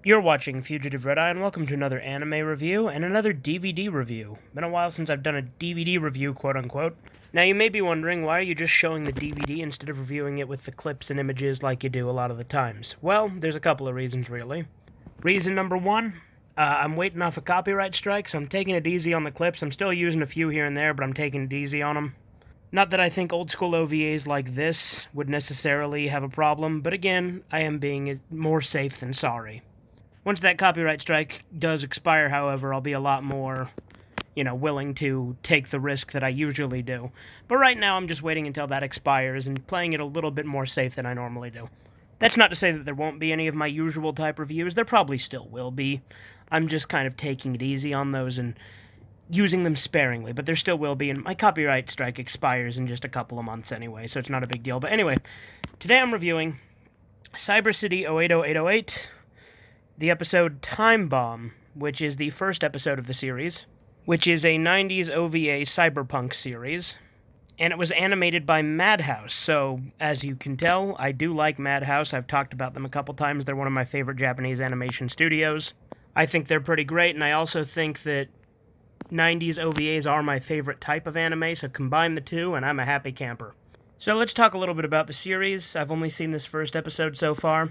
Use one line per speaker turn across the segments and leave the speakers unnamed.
You're watching Fugitive Red Eye, and welcome to another anime review and another DVD review. Been a while since I've done a DVD review, quote-unquote. Now, you may be wondering, why are you just showing the DVD instead of reviewing it with the clips and images like you do a lot of the times? Well, there's a couple of reasons, really. Reason number one, I'm waiting off a copyright strike, so I'm taking it easy on the clips. I'm still using a few here and there, but I'm taking it easy on them. Not that I think old-school OVAs like this would necessarily have a problem, but again, I am being more safe than sorry. Once that copyright strike does expire, however, I'll be a lot more, willing to take the risk that I usually do. But right now, I'm just waiting until that expires and playing it a little bit more safe than I normally do. That's not to say that there won't be any of my usual type reviews. There probably still will be. I'm just kind of taking it easy on those and using them sparingly, but there still will be, and my copyright strike expires in just a couple of months anyway, so it's not a big deal. But anyway, today I'm reviewing Cyber City Oedo 808, the episode Time Bomb, which is the first episode of the series, which is a 90s OVA cyberpunk series, and it was animated by Madhouse. So, as you can tell, I do like Madhouse. I've talked about them a couple times. They're one of my favorite Japanese animation studios. I think they're pretty great, and I also think that 90s OVAs are my favorite type of anime, so combine the two, and I'm a happy camper. So let's talk a little bit about the series. I've only seen this first episode so far.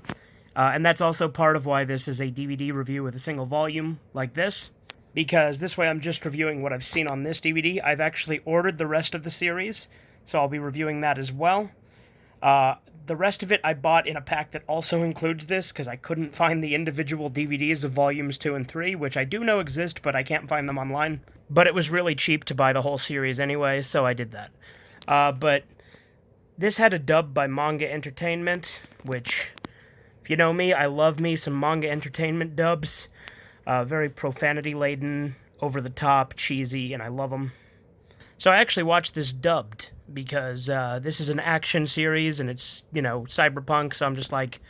And that's also part of why this is a DVD review with a single volume like this, because this way I'm just reviewing what I've seen on this DVD. I've actually ordered the rest of the series, so I'll be reviewing that as well. The rest of it I bought in a pack that also includes this, because I couldn't find the individual DVDs of volumes 2 and 3, which I do know exist, but I can't find them online. But it was really cheap to buy the whole series anyway, so I did that. But this had a dub by Manga Entertainment, which, if you know me, I love me some Manga Entertainment dubs. Very profanity-laden, over-the-top, cheesy, and I love them. So I actually watched this dubbed, because this is an action series, and it's, cyberpunk, so I'm just like,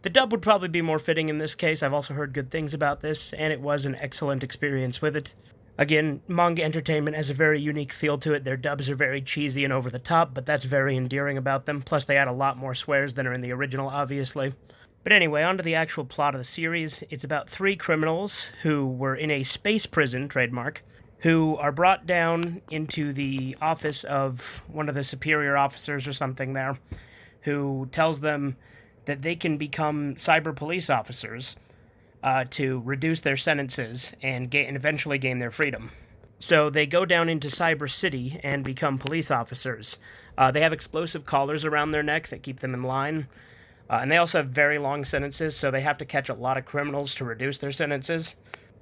the dub would probably be more fitting in this case. I've also heard good things about this, and it was an excellent experience with it. Again, Manga Entertainment has a very unique feel to it. Their dubs are very cheesy and over-the-top, but that's very endearing about them. Plus, they add a lot more swears than are in the original, obviously. But anyway, on to the actual plot of the series. It's about 3 criminals who were in a space prison, trademark, who are brought down into the office of one of the superior officers or something there, who tells them that they can become cyber police officers to reduce their sentences and eventually gain their freedom. So they go down into Cyber City and become police officers. They have explosive collars around their neck that keep them in line. And they also have very long sentences, so they have to catch a lot of criminals to reduce their sentences.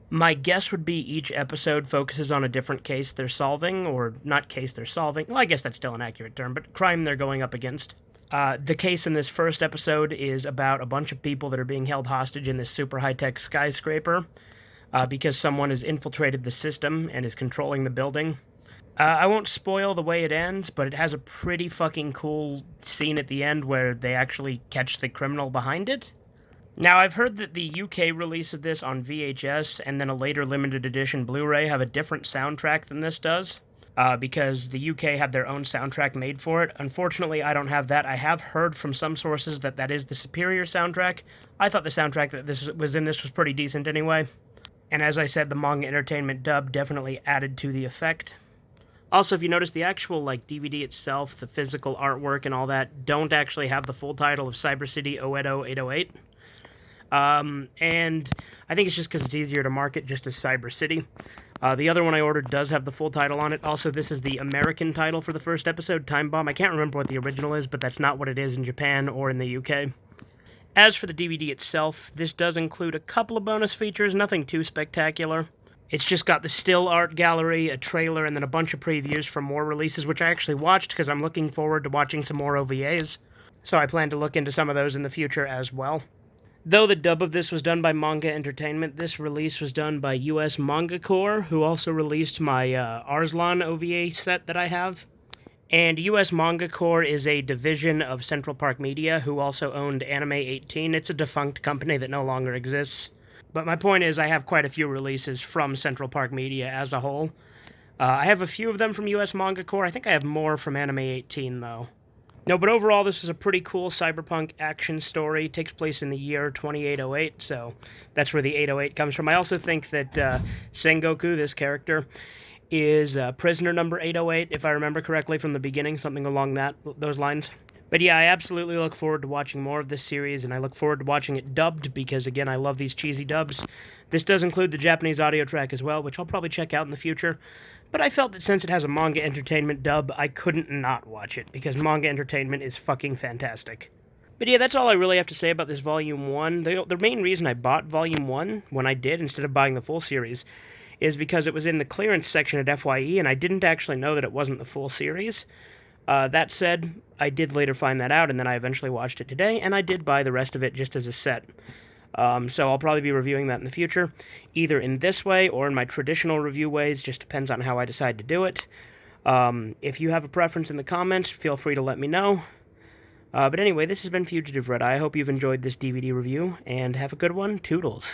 My guess would be each episode focuses on a different case they're solving, or not case they're solving. Well, I guess that's still an accurate term, but crime they're going up against. The case in this first episode is about a bunch of people that are being held hostage in this super high-tech skyscraper because someone has infiltrated the system and is controlling the building. I won't spoil the way it ends, but it has a pretty fucking cool scene at the end where they actually catch the criminal behind it. Now, I've heard that the UK release of this on VHS and then a later limited edition Blu-ray have a different soundtrack than this does, because the UK had their own soundtrack made for it. Unfortunately, I don't have that. I have heard from some sources that that is the superior soundtrack. I thought the soundtrack that this was pretty decent anyway. And as I said, the Manga Entertainment dub definitely added to the effect. Also, if you notice, the actual DVD itself, the physical artwork and all that, don't actually have the full title of Cyber City Oedo 808. And I think it's just because it's easier to market just as Cyber City. The other one I ordered does have the full title on it. Also, this is the American title for the first episode, Time Bomb. I can't remember what the original is, but that's not what it is in Japan or in the UK. As for the DVD itself, this does include a couple of bonus features, nothing too spectacular. It's just got the still art gallery, a trailer, and then a bunch of previews for more releases, which I actually watched because I'm looking forward to watching some more OVAs. So I plan to look into some of those in the future as well. Though the dub of this was done by Manga Entertainment, this release was done by US Manga Corps, who also released my Arslan OVA set that I have. And US Manga Corps is a division of Central Park Media, who also owned Anime 18. It's a defunct company that no longer exists. But my point is, I have quite a few releases from Central Park Media as a whole. I have a few of them from US Manga Corps. I think I have more from Anime 18, though. No, but overall, this is a pretty cool cyberpunk action story. It takes place in the year 2808, so that's where the 808 comes from. I also think that Sengoku, this character, is prisoner number 808, if I remember correctly from the beginning, something along those lines. But yeah, I absolutely look forward to watching more of this series, and I look forward to watching it dubbed, because again, I love these cheesy dubs. This does include the Japanese audio track as well, which I'll probably check out in the future. But I felt that since it has a manga entertainment dub, I couldn't not watch it, because manga entertainment is fucking fantastic. But yeah, that's all I really have to say about this Volume 1. The main reason I bought Volume 1, when I did, instead of buying the full series, is because it was in the clearance section at FYE, and I didn't actually know that it wasn't the full series. That said, I did later find that out, and then I eventually watched it today, and I did buy the rest of it just as a set. So I'll probably be reviewing that in the future, either in this way or in my traditional review ways, just depends on how I decide to do it. If you have a preference in the comments, feel free to let me know. But anyway, this has been Fugitive Red. I hope you've enjoyed this DVD review, and have a good one. Toodles.